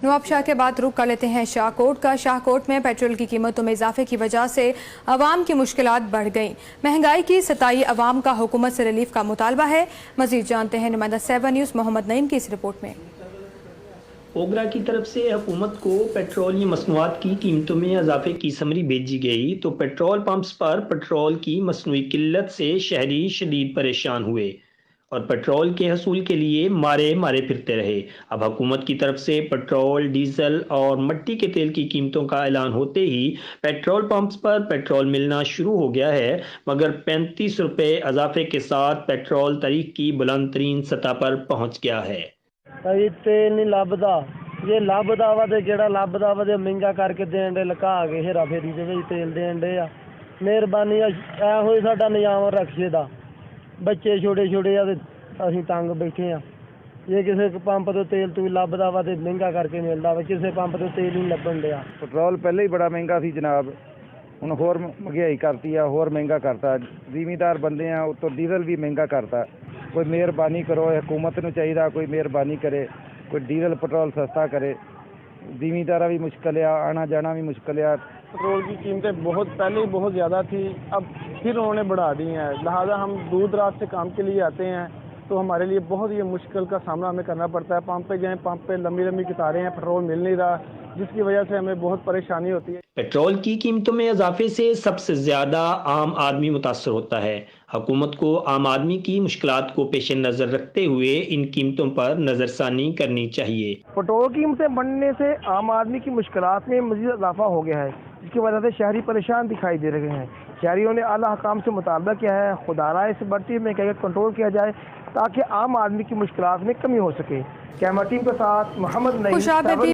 नवाबशाह के बाद रुख कर लेते हैं शाहकोट का। शाहकोट में पेट्रोल की कीमतों में इजाफे की वजह से अवाम की मुश्किलात बढ़ गईं। महंगाई की सताई अवाम का हुकूमत से रिलीफ का मुतालबा है। मजीद जानते हैं नुमाइंदा 7 न्यूज़ मोहम्मद नईम की इस रिपोर्ट में। ओगरा की तरफ से हुकूमत को पेट्रोलियम मसनूआत की कीमतों में इजाफे की समरी भेजी गई तो पेट्रोल पंप्स पर पेट्रोल की मसनूई किल्लत से शहरी शदीद परेशान हुए और पेट्रोल के हसूल के लिए मारे मारे फिरते रहे। अब हुकूमत की तरफ से पेट्रोल, डीजल और मिट्टी के तेल की कीमतों का ऐलान होते ही पेट्रोल पंप्स पर पेट्रोल मिलना शुरू हो गया है, मगर 35 रुपये इजाफे के साथ पेट्रोल तारीख की बुलंद तरीन सतह पर पहुँच गया है। तेल नहीं लभदा, जे लभदा वा ते जेड़ा लभदा वा ते महंगा करके देण दे, लका के हेरा फेरी दे विच तेल देण दे आ। मेहरबानी एहो ही साडा निजाम रखिए दा, बच्चे छोटे छोटे आ ते असीं तंग बैठे आ। जे किसी पंप तो तेल तू लभदा वा ते महंगा करके मिलदा वा, किसी पंप तो तेल नहीं लभण दिया। पेट्रोल पहले ही बड़ा महंगा सी जनाब, हुण होर महंगाई करती आ, होर महंगा करता। जिमीदार बंदे आ, उत्तों डीजल भी महंगा करता। कोई मेहरबानी करो, हुकूमत नूं चाहिदा कोई मेहरबानी करे, कोई डीजल पेट्रोल सस्ता करे। जिमीदारा भी मुश्किल है, आना जाना भी मुश्किल है। पेट्रोल की कीमतें पहले ही बहुत ज़्यादा थी, अब फिर उन्होंने बढ़ा दी हैं। लिहाजा हम दूर दराज से काम के लिए आते हैं तो हमारे लिए बहुत ही मुश्किल का सामना हमें करना पड़ता है। पंप पे जाएं, पंप पे लंबी लंबी कतारें हैं, पेट्रोल मिल नहीं रहा, जिसकी वजह से हमें बहुत परेशानी होती है। पेट्रोल की कीमतों में इजाफे से सबसे ज्यादा आम आदमी मुतासर होता है। हुकूमत को आम आदमी की मुश्किलात को पेश नजर रखते हुए इन कीमतों पर नजरसानी करनी चाहिए। पेट्रोल कीमतें बढ़ने से आम आदमी की मुश्किलात में मजीद इजाफा हो गया है, जिसकी वजह से शहरी परेशान दिखाई दे रहे हैं। शहरियों ने आला हकाम से मुतालबा किया है, खुदारा इस बढ़ती महंगाई का कंट्रोल किया जाए ताकि आम आदमी की मुश्किलात में कमी हो सके। कैमरा टीम के साथ मोहम्मद नईम।